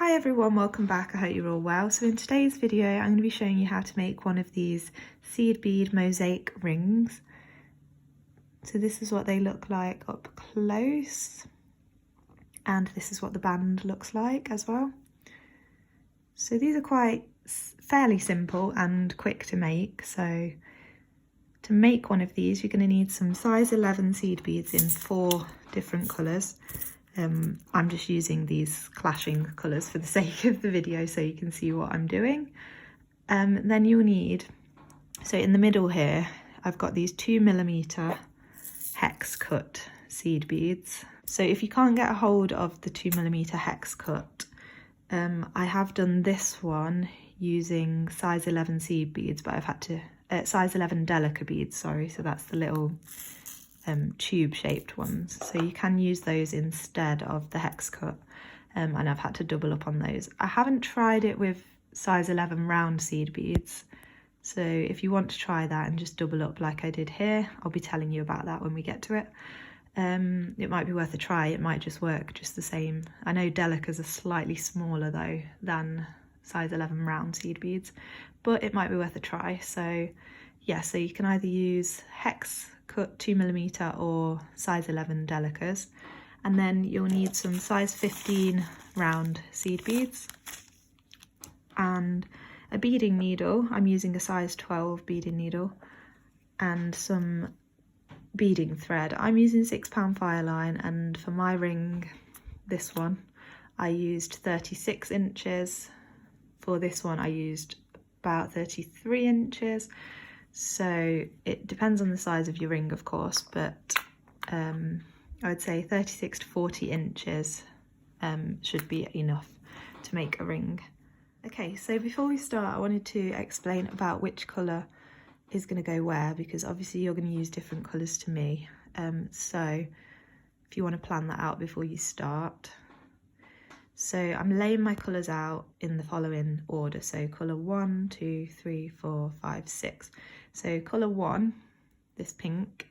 Hi everyone, welcome back. I hope you're all well. So in today's video I'm going to be showing you how to make one of these seed bead mosaic rings. So this is what they look like up close, and this is what the band looks like as well. So these are quite fairly simple and quick to make. So to make one of these you're going to need some size 11 seed beads in 4 different colours. I'm just using these clashing colours for the sake of the video so you can see what I'm doing. Then you'll need, so in the middle here, I've got these 2mm hex cut seed beads. So if you can't get a hold of the 2mm hex cut, I have done this one using size 11 seed beads, but I've had to, size 11 delica beads, sorry, so that's the little tube shaped ones, so you can use those instead of the hex cut, and I've had to double up on those. I haven't tried it with size 11 round seed beads, so if you want to try that and just double up like I did here, I'll be telling you about that when we get to it. It might be worth a try, it might just work just the same. I know delicas are slightly smaller though than size 11 round seed beads, but it might be worth a try. So yeah, so you can either use hex cut 2mm or size 11 delicas, and then you'll need some size 15 round seed beads and a beading needle. I'm using a size 12 beading needle, and some beading thread. I'm using 6 pound fire line, and for my ring, this one, I used 36 inches. For this one I used about 33 inches. So it depends on the size of your ring, of course, but I would say 36 to 40 inches should be enough to make a ring. Okay, so before we start, I wanted to explain about which colour is going to go where, because obviously you're going to use different colours to me. So if you want to plan that out before you start. So I'm laying my colours out in the following order. So colour 1, 2, 3, 4, 5, 6. So colour 1, this pink,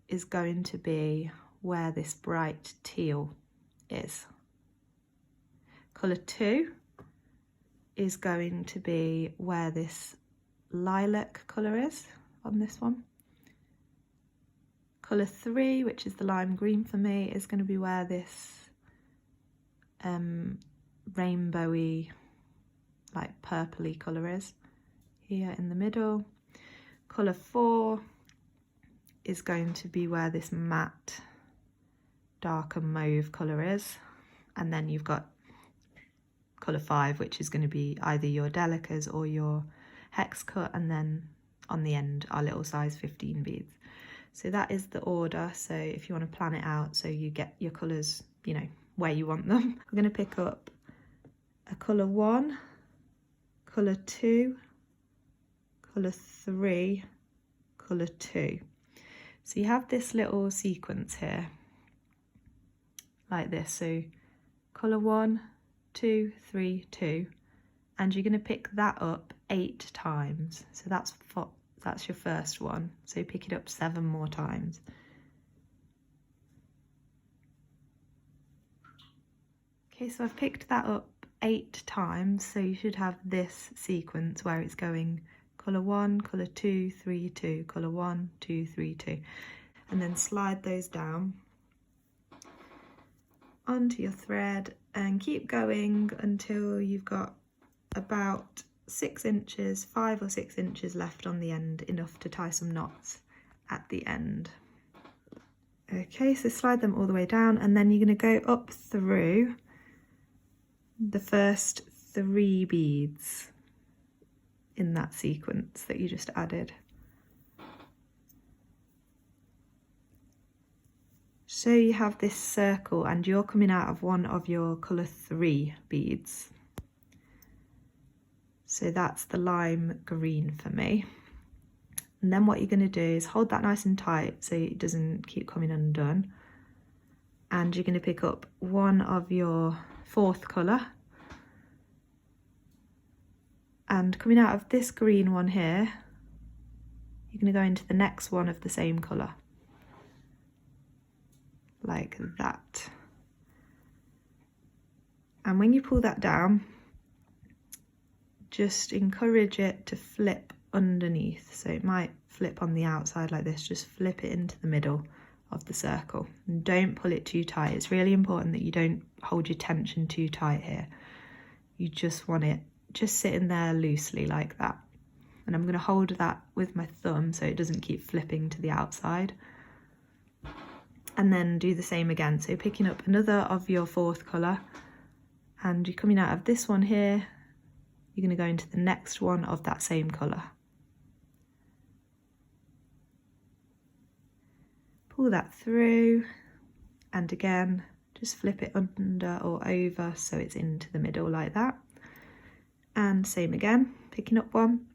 is going to be where this bright teal is. Colour 2 is going to be where this lilac colour is on this one. Colour 3, which is the lime green for me, is going to be where this rainbowy, like purpley colour is, here in the middle. Colour 4 is going to be where this matte darker mauve colour is, and then you've got colour 5, which is going to be either your delicas or your hex cut, and then on the end are little size 15 beads. So that is the order. So if you want to plan it out so you get your colours, you know, where you want them. I'm going to pick up a colour 1, colour 2, colour 3, colour 2. So you have this little sequence here, like this. So colour 1, 2, 3, 2, and you're going to pick that up 8 times. So that's your first one. So pick it up 7 more times. Okay, so I've picked that up 8 times, so you should have this sequence where it's going colour 1, colour 2, 3, 2, colour 1, 2, 3, 2, and then slide those down onto your thread and keep going until you've got about 6 inches, 5 or 6 inches left on the end, enough to tie some knots at the end. Okay, so slide them all the way down, and then you're going to go up through the first 3 beads in that sequence that you just added. So you have this circle, and you're coming out of one of your colour 3 beads. So that's the lime green for me. And then what you're going to do is hold that nice and tight so it doesn't keep coming undone. And you're going to pick up one of your 4th colour, and coming out of this green one here, you're going to go into the next one of the same colour, like that. And when you pull that down, just encourage it to flip underneath. So it might flip on the outside like this, just flip it into the middle of the circle. And don't pull it too tight. It's really important that you don't hold your tension too tight here. You just want it just sitting there loosely like that. And I'm going to hold that with my thumb so it doesn't keep flipping to the outside. And then do the same again. So picking up another of your fourth colour, and you're coming out of this one here, you're going to go into the next one of that same colour. Pull that through, and again, just flip it under or over so it's into the middle like that. And same again, picking up one,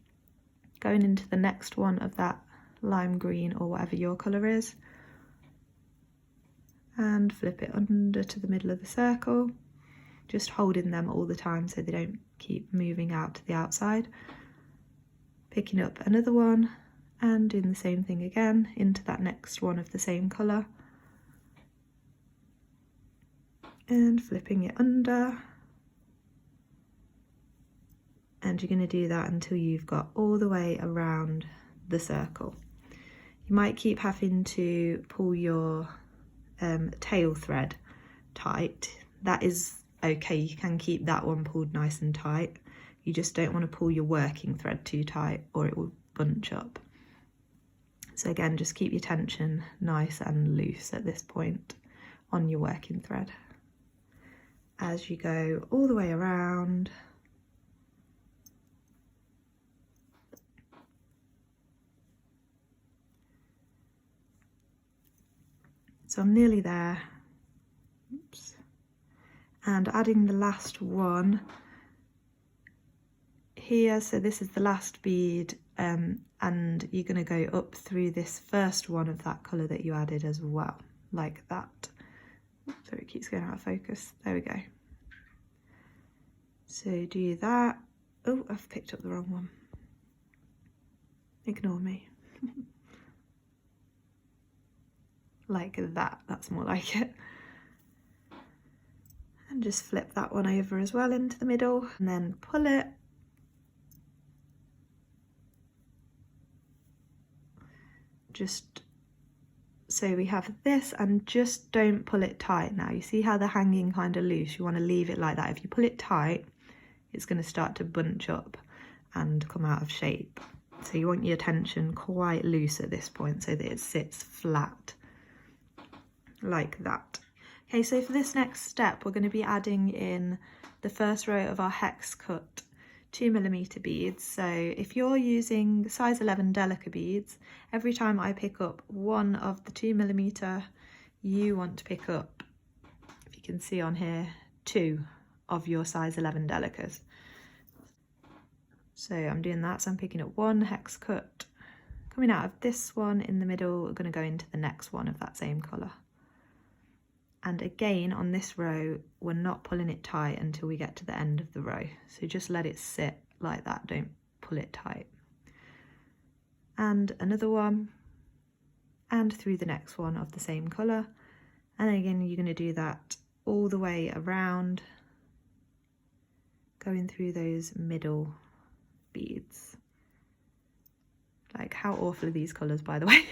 going into the next one of that lime green or whatever your colour is, and flip it under to the middle of the circle, just holding them all the time so they don't keep moving out to the outside. Picking up another one and doing the same thing again into that next one of the same colour, and flipping it under. And you're going to do that until you've got all the way around the circle. You might keep having to pull your tail thread tight. That is okay, you can keep that one pulled nice and tight. You just don't want to pull your working thread too tight or it will bunch up. So again, just keep your tension nice and loose at this point on your working thread as you go all the way around. So I'm nearly there. Oops. And adding the last one here, so this is the last bead, and you're going to go up through this first one of that colour that you added as well, like that. So it keeps going out of focus. There we go. So do that. Oh, I've picked up the wrong one. Ignore me. Like that, that's more like it. And just flip that one over as well into the middle, and then pull it. Just so we have this, and just don't pull it tight now. You see how they're hanging kind of loose? You want to leave it like that. If you pull it tight, it's going to start to bunch up and come out of shape. So you want your tension quite loose at this point so that it sits flat like that. Okay, so for this next step, we're going to be adding in the first row of our hex cut 2mm beads. So if you're using size 11 delica beads, every time I pick up one of the 2mm, you want to pick up, if you can see on here, 2 of your size 11 delicas. So I'm doing that, so I'm picking up one hex cut, coming out of this one in the middle, we're going to go into the next one of that same colour. And again, on this row, we're not pulling it tight until we get to the end of the row. So just let it sit like that, don't pull it tight. And another one, and through the next one of the same colour. And again, you're going to do that all the way around, going through those middle beads. Like, how awful are these colours, by the way?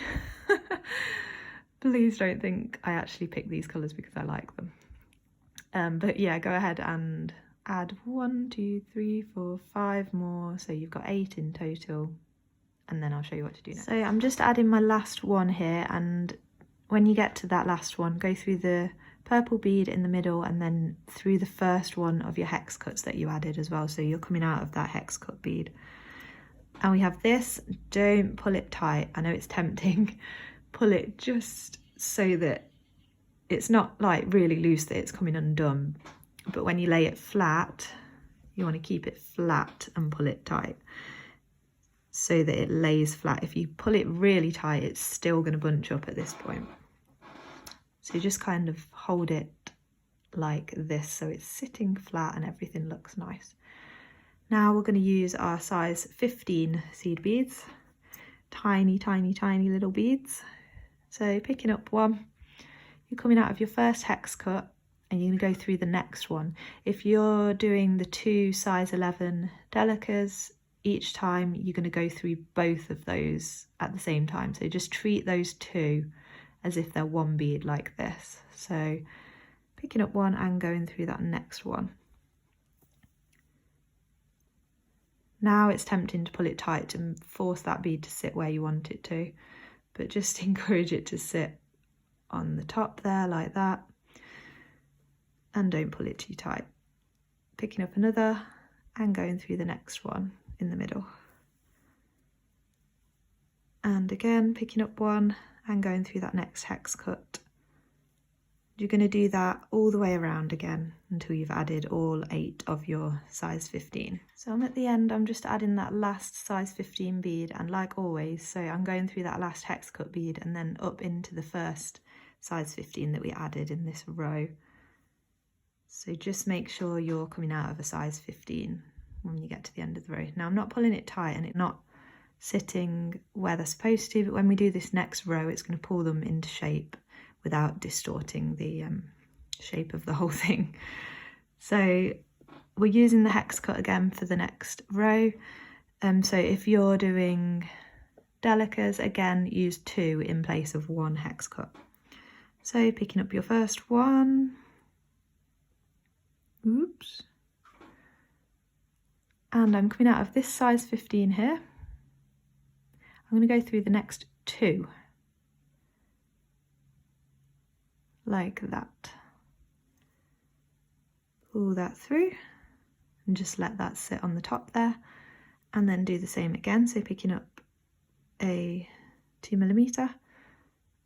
Please don't think I actually picked these colours because I like them. But yeah, go ahead and add 1, 2, 3, 4, 5 more. So you've got 8 in total. And then I'll show you what to do next. So I'm just adding my last one here. And when you get to that last one, go through the purple bead in the middle and then through the first one of your hex cuts that you added as well. So you're coming out of that hex cut bead. And we have this. Don't pull it tight. I know it's tempting. Pull it just so that it's not like really loose that it's coming undone, but when you lay it flat, you want to keep it flat and pull it tight so that it lays flat. If you pull it really tight, it's still going to bunch up at this point. So you just kind of hold it like this so it's sitting flat and everything looks nice. Now we're going to use our size 15 seed beads, tiny, tiny, tiny little beads. So picking up one, you're coming out of your first hex cut and you're going to go through the next one. If you're doing the 2 size 11 delicas, each time you're going to go through both of those at the same time. So just treat those 2 as if they're one bead like this. So picking up one and going through that next one. Now it's tempting to pull it tight and force that bead to sit where you want it to, but just encourage it to sit on the top there like that, and don't pull it too tight. Picking up another and going through the next one in the middle. And again, picking up one and going through that next hex cut. You're going to do that all the way around again until you've added all 8 of your size 15. So I'm at the end, I'm just adding that last size 15 bead, and like always, so I'm going through that last hex cut bead and then up into the first size 15 that we added in this row. So just make sure you're coming out of a size 15 when you get to the end of the row. Now I'm not pulling it tight and it's not sitting where they're supposed to, but when we do this next row, it's going to pull them into shape without distorting the shape of the whole thing. So we're using the hex cut again for the next row. So if you're doing delicas, again, use 2 in place of 1 hex cut. So picking up your first one, oops, and I'm coming out of this size 15 here. I'm going to go through the next 2. Like that. Pull that through and just let that sit on the top there, and then do the same again. So picking up a 2mm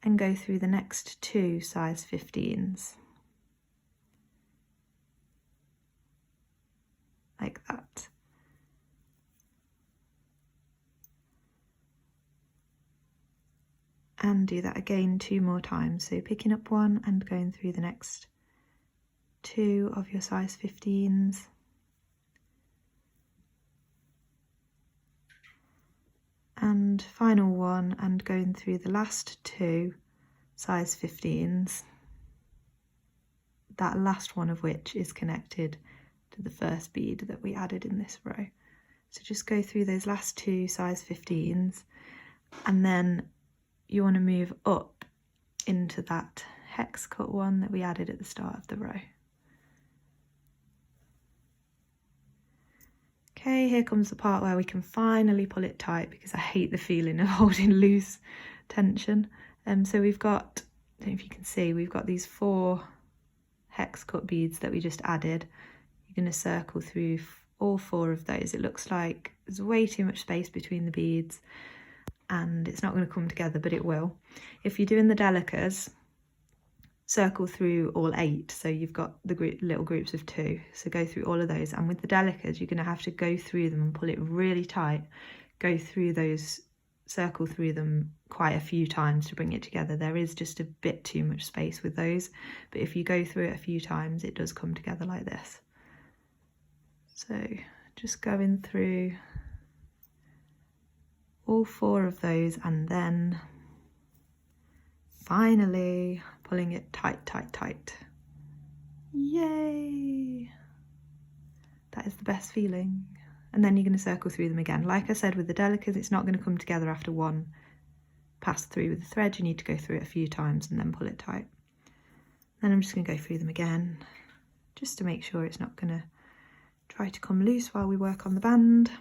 and go through the next 2 size 15s like that. And do that again 2 more times. So picking up one and going through the next 2 of your size 15s. And final one and going through the last 2 size 15s. That last one of which is connected to the first bead that we added in this row. So just go through those last 2 size 15s, and then you want to move up into that hex cut one that we added at the start of the row. Okay, here comes the part where we can finally pull it tight, because I hate the feeling of holding loose tension. So we've got, I don't know if you can see, we've got these 4 hex cut beads that we just added. You're going to circle through all 4 of those. It looks like there's way too much space between the beads and it's not going to come together, but it will. If you're doing the delicas, circle through all 8, so you've got the little groups of 2, so go through all of those. And with the delicas, you're going to have to go through them and pull it really tight, go through those, circle through them quite a few times to bring it together. There is just a bit too much space with those, but if you go through it a few times, it does come together like this. So just going through all 4 of those, and then finally pulling it tight, tight, tight. Yay! That is the best feeling. And then you're going to circle through them again. Like I said, with the delicas, it's not going to come together after one pass through with the thread. You need to go through it a few times and then pull it tight. Then I'm just going to go through them again, just to make sure it's not going to try to come loose while we work on the band.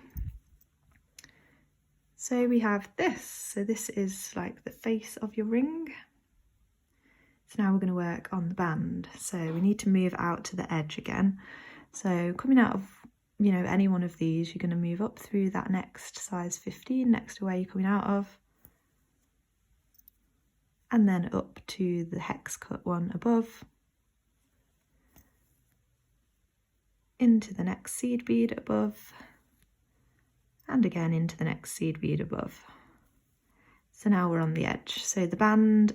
So we have this. So this is like the face of your ring. So now we're going to work on the band. So we need to move out to the edge again. So coming out of, you know, any one of these, you're going to move up through that next size 15 next to where you're coming out of, and then up to the hex cut one above, into the next seed bead above, and again into the next seed bead above. So now we're on the edge. So the band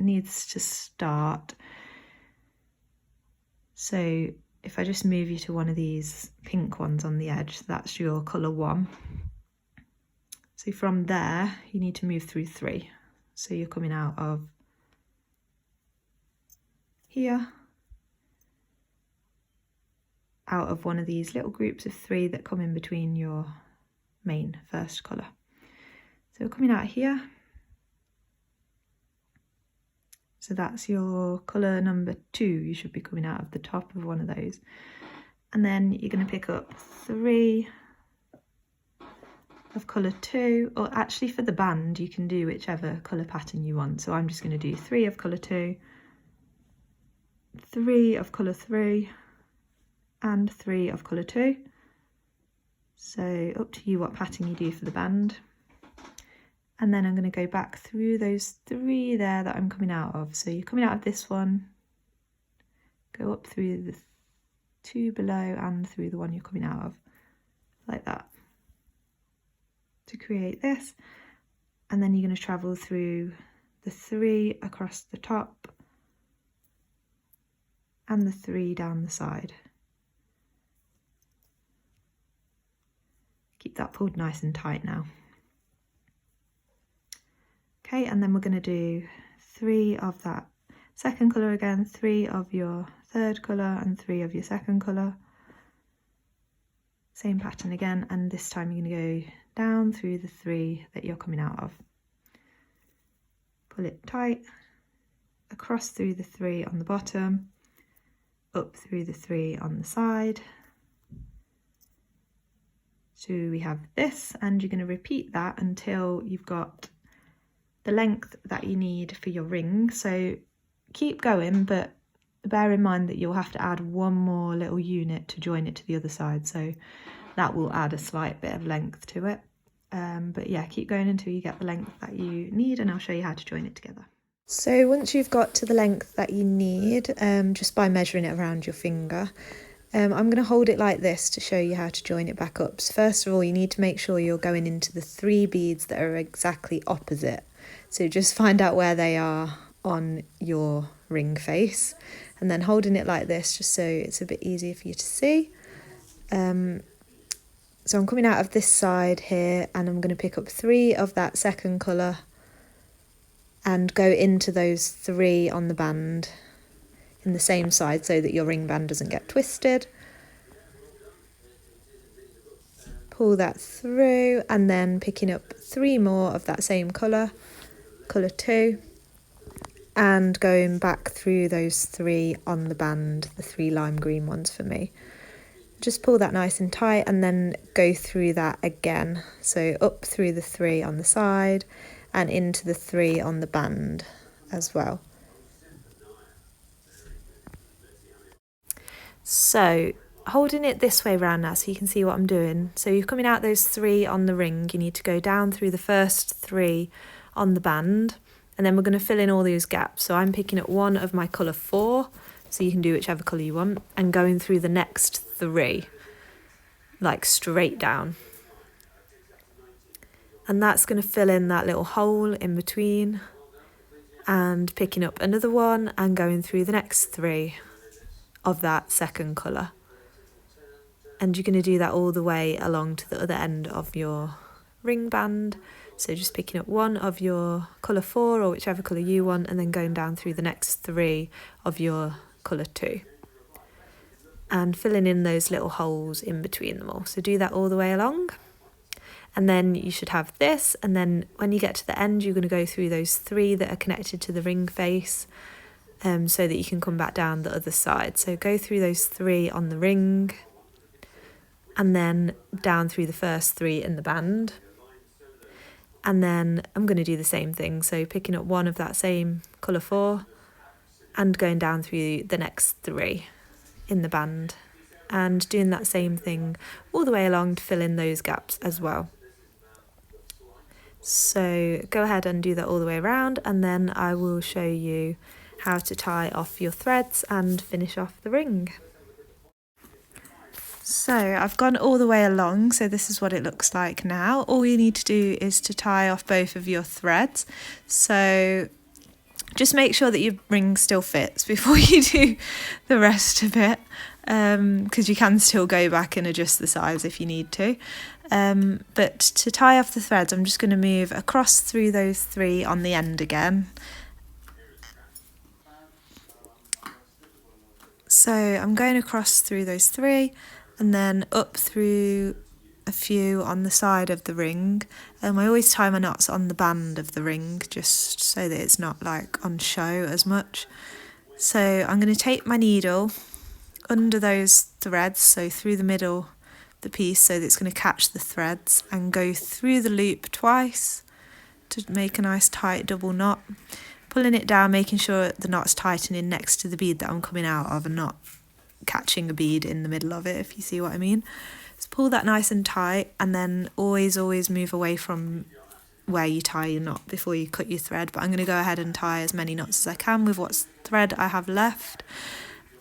needs to start. So if I just move you to one of these pink ones on the edge, that's your colour 1. So from there, you need to move through 3. So you're coming out of here out of one of these little groups of 3 that come in between your main first colour. So we're coming out here. So that's your colour number 2. You should be coming out of the top of one of those. And then you're going to pick up 3 of colour 2, or actually for the band you can do whichever colour pattern you want. So I'm just going to do 3 of colour 2, 3 of colour 3, and 3 of colour 2. So up to you what pattern you do for the band. And then I'm going to go back through those 3 there that I'm coming out of. So you're coming out of this one, go up through the 2 below and through the one you're coming out of, like that, to create this. And then you're going to travel through the 3 across the top and the 3 down the side. Keep that pulled nice and tight now. Okay, and then we're going to do 3 of that second colour again, 3 of your third colour and 3 of your second colour. Same pattern again, and this time you're going to go down through the 3 that you're coming out of. Pull it tight, across through the 3 on the bottom, up through the 3 on the side. So we have this, and you're going to repeat that until you've got the length that you need for your ring. So keep going, but bear in mind that you'll have to add one more little unit to join it to the other side, so that will add a slight bit of length to it. But yeah, keep going until you get the length that you need, and I'll show you how to join it together. So once you've got to the length that you need, just by measuring it around your finger, I'm going to hold it like this to show you how to join it back up. So first of all, you need to make sure you're going into the 3 beads that are exactly opposite. So just find out where they are on your ring face, and then holding it like this just so it's a bit easier for you to see. So I'm coming out of this side here, and I'm going to pick up 3 of that second colour and go into those 3 on the band in the same side so that your ring band doesn't get twisted. Pull that through, and then picking up 3 more of that same colour, colour 2, and going back through those 3 on the band, the 3 lime green ones for me. Just pull that nice and tight, and then go through that again. So up through the 3 on the side and into the 3 on the band as well. So holding it this way round now so you can see what I'm doing. So you're coming out those 3 on the ring, you need to go down through the first 3 on the band, and then we're going to fill in all those gaps. So I'm picking up 1 of my colour 4, so you can do whichever colour you want, and going through the next 3, like straight down. And that's going to fill in that little hole in between, and picking up another 1 and going through the next 3 of that second colour. And you're going to do that all the way along to the other end of your ring band. So just picking up 1 of your colour 4 or whichever colour you want, and then going down through the next 3 of your colour 2. And filling in those little holes in between them all. So do that all the way along. And then you should have this, and then when you get to the end, you're going to go through those 3 that are connected to the ring face, so that you can come back down the other side. So go through those 3 on the ring, and then down through the first 3 in the band. And then I'm going to do the same thing, so picking up 1 of that same colour 4 and going down through the next 3 in the band, and doing that same thing all the way along to fill in those gaps as well. So go ahead and do that all the way around, and then I will show you how to tie off your threads and finish off the ring. So I've gone all the way along, so this is what it looks like now. All you need to do is to tie off both of your threads. So just make sure that your ring still fits before you do the rest of it, because you can still go back and adjust the size if you need to. But to tie off the threads, I'm just going to move across through those 3 on the end again. So I'm going across through those 3 and then up through a few on the side of the ring. I always tie my knots on the band of the ring just so that it's not like on show as much. So I'm going to take my needle under those threads, so through the middle of the piece, so that it's going to catch the threads, and go through the loop twice to make a nice tight double knot, pulling it down, making sure the knot's tightening next to the bead that I'm coming out of and not catching a bead in the middle of it, if you see what I mean. So pull that nice and tight, and then always move away from where you tie your knot before you cut your thread. But I'm going to go ahead and tie as many knots as I can with what thread I have left.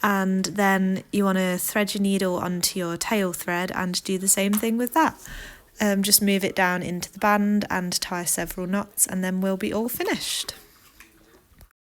And then you want to thread your needle onto your tail thread and do the same thing with that. Just move it down into the band and tie several knots, and then we'll be all finished.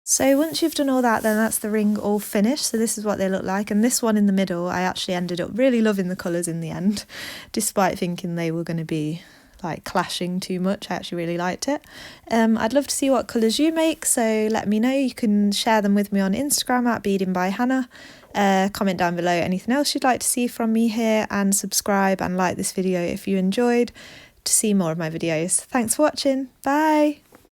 So once you've done all that, then that's the ring all finished. So this is what they look like. And this one in the middle, I actually ended up really loving the colours in the end, despite thinking they were going to be like clashing too much. I actually really liked it. I'd love to see what colours you make, so let me know. You can share them with me on Instagram at Beading by Hannah. Comment down below anything else you'd like to see from me here, and subscribe and like this video if you enjoyed to see more of my videos. Thanks for watching. Bye!